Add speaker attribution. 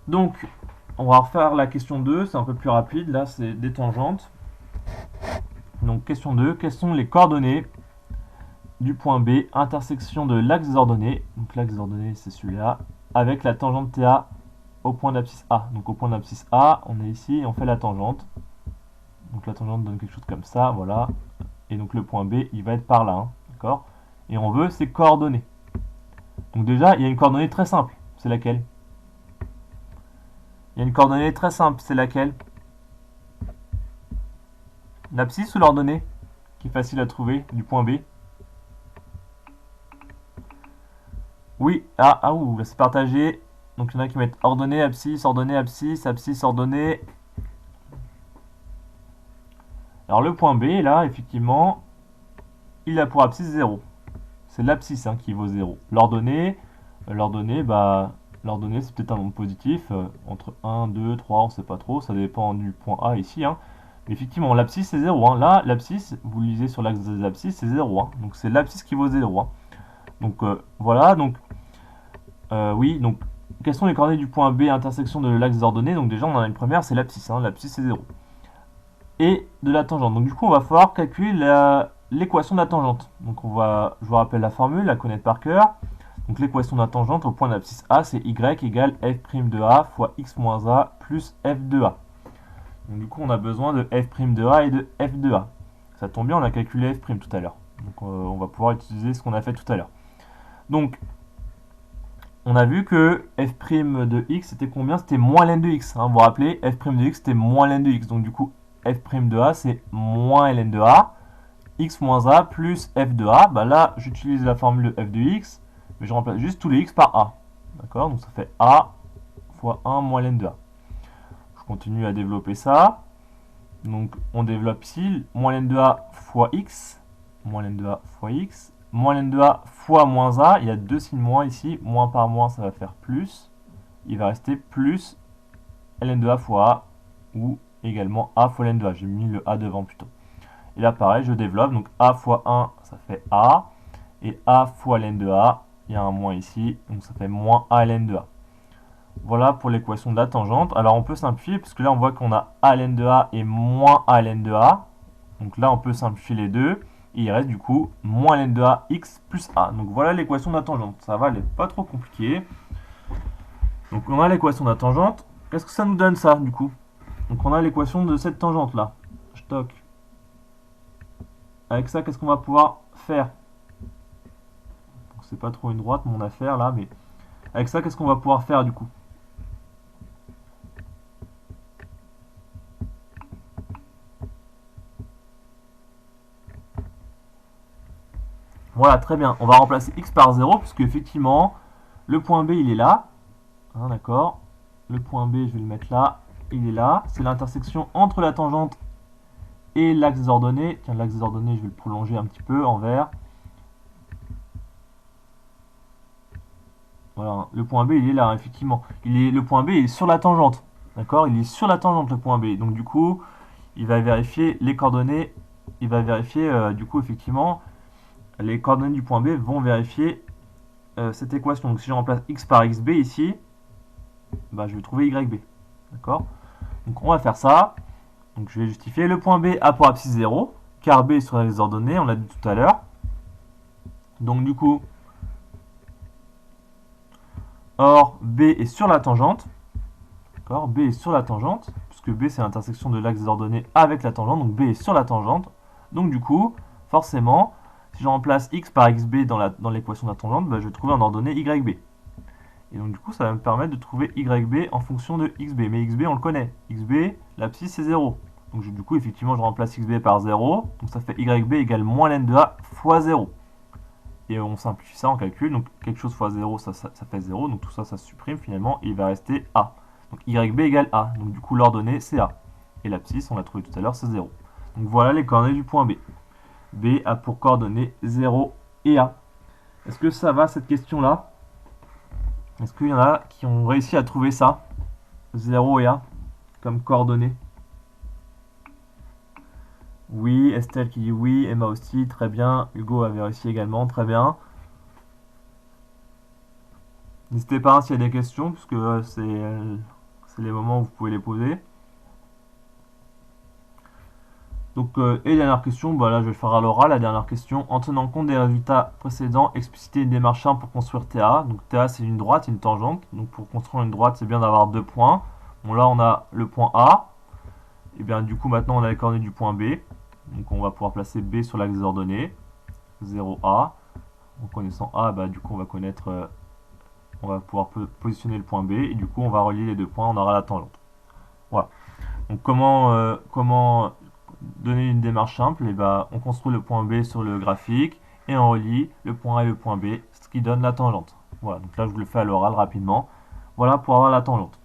Speaker 1: Donc, on va refaire la question 2, c'est un peu plus rapide, là c'est des tangentes. Donc question 2, quelles sont les coordonnées du point B, intersection de l'axe des ordonnées, donc l'axe des ordonnées c'est celui-là, avec la tangente TA au point d'abscisse A. Donc au point d'abscisse A, on est ici et on fait la tangente. Donc la tangente donne quelque chose comme ça, voilà. Et donc le point B, il va être par là, hein, d'accord. Et on veut ses coordonnées. Donc déjà, il y a une coordonnée très simple, c'est laquelle? Il y a une coordonnée très simple, c'est laquelle? L'abscisse ou l'ordonnée? Qui est facile à trouver du point B. Oui, ouh, c'est partagé. Donc il y en a qui mettent ordonnée, abscisse, ordonnée, abscisse, abscisse, ordonnée. Alors le point B, là, effectivement, il a pour abscisse 0. C'est l'abscisse hein, qui vaut 0. L'ordonnée, l'ordonnée c'est peut-être un nombre positif, entre 1, 2, 3, on ne sait pas trop, ça dépend du point A ici. Hein. Mais effectivement, l'abscisse c'est 0. Hein. Là, l'abscisse, vous lisez sur l'axe des abscisses, c'est 0. Hein. Donc c'est l'abscisse qui vaut 0. Hein. Donc voilà, donc oui, donc quelles sont les coordonnées du point B intersection de l'axe des ordonnées? Donc déjà on en a une première, c'est l'abscisse, hein. L'abscisse c'est 0. Et de la tangente. Donc du coup on va falloir calculer l'équation de la tangente. Donc je vous rappelle la formule, la connaître par cœur. Donc l'équation de la tangente au point d'abscisse A, c'est y égale f' de A fois x moins A plus f de A. Donc du coup on a besoin de f' de A et de f de A. Ça tombe bien, on a calculé f' tout à l'heure. Donc on va pouvoir utiliser ce qu'on a fait tout à l'heure. Donc on a vu que f' de x c'était combien? C'était moins ln de x. Hein. Vous vous rappelez, f' de x c'était moins ln de x. Donc du coup f' de a c'est moins ln de a, x moins a plus f de a. Bah là j'utilise la formule de f de x, mais je remplace juste tous les x par a. D'accord? Donc ça fait a fois 1 moins ln de a. Je continue à développer ça. Donc on développe ici moins ln de a fois x, moins ln de a fois x, moins ln de a fois moins a, il y a deux signes moins ici, moins par moins ça va faire plus, il va rester plus ln de a fois a, ou également a fois ln de a, j'ai mis le a devant plutôt. Et là pareil, je développe, donc a fois 1 ça fait a, et a fois ln de a, il y a un moins ici, donc ça fait moins a ln de a. Voilà pour l'équation de la tangente. Alors on peut simplifier, puisque là on voit qu'on a a ln de a et moins a ln de a. Donc là on peut simplifier les deux. Et il reste du coup moins ln de a x plus a. Donc voilà l'équation de la tangente. Ça va, elle n'est pas trop compliquée. Donc on a l'équation de la tangente. Qu'est-ce que ça nous donne ça du coup? Donc on a l'équation de cette tangente là. Je toque. Avec ça, qu'est-ce qu'on va pouvoir faire? C'est pas trop une droite mon affaire là, mais avec ça, qu'est-ce qu'on va pouvoir faire du coup? Voilà, très bien. On va remplacer x par 0, puisque effectivement, le point B, il est là. Hein, d'accord. Le point B, je vais le mettre là. Il est là. C'est l'intersection entre la tangente et l'axe des ordonnées. Tiens, l'axe des ordonnées, je vais le prolonger un petit peu en vert. Voilà, le point B, il est là, effectivement. Le point B est sur la tangente. D'accord? Il est sur la tangente, le point B. Donc, du coup, il va vérifier les coordonnées. Il va vérifier, du coup, effectivement, les coordonnées du point B vont vérifier cette équation. Donc si je remplace x par xb ici, bah, je vais trouver yb. D'accord? Donc on va faire ça. Donc je vais justifier. Le point B a pour abscisse 0, car B est sur les ordonnées, on l'a dit tout à l'heure. Donc du coup, or B est sur la tangente. D'accord? B est sur la tangente, puisque B c'est l'intersection de l'axe des ordonnées avec la tangente, donc B est sur la tangente. Donc du coup, forcément, si je remplace x par xb dans l'équation de la tangente, bah, je vais trouver un ordonnée yb. Et donc du coup, ça va me permettre de trouver yb en fonction de xb. Mais xb, on le connaît. xb, l'abscisse, c'est 0. Donc du coup, effectivement, je remplace xb par 0. Donc ça fait yb égale moins ln de a fois 0. Et on simplifie ça en calcul. Donc quelque chose fois 0, ça fait 0. Donc tout ça, ça se supprime finalement. Et il va rester a. Donc yb égale a. Donc du coup, l'ordonnée, c'est a. Et l'abscisse, on l'a trouvé tout à l'heure, c'est 0. Donc voilà les coordonnées du point B. B a pour coordonnées 0 et a. Est-ce que ça va cette question-là? Est-ce qu'il y en a qui ont réussi à trouver ça? 0 et A comme coordonnées. Oui, Estelle qui dit oui, Emma aussi, très bien. Hugo avait réussi également, très bien. N'hésitez pas s'il y a des questions, puisque c'est c'est les moments où vous pouvez les poser. Donc, et dernière question, bah là je vais le faire à l'oral, la dernière question. En tenant compte des résultats précédents, expliciter une démarche simple pour construire TA. Donc TA c'est une droite, une tangente. Donc pour construire une droite, c'est bien d'avoir deux points. Bon là on a le point A. Et bien du coup maintenant on a les coordonnées du point B. Donc on va pouvoir placer B sur l'axe des ordonnées. 0A. En connaissant A, bah du coup on va connaître, on va pouvoir positionner le point B. Et du coup on va relier les deux points, on aura la tangente. Voilà. Donc comment donner une démarche simple? Et bah, on construit le point B sur le graphique et on relie le point A et le point B, ce qui donne la tangente. Voilà, donc là je vous le fais à l'oral rapidement. Voilà pour avoir la tangente.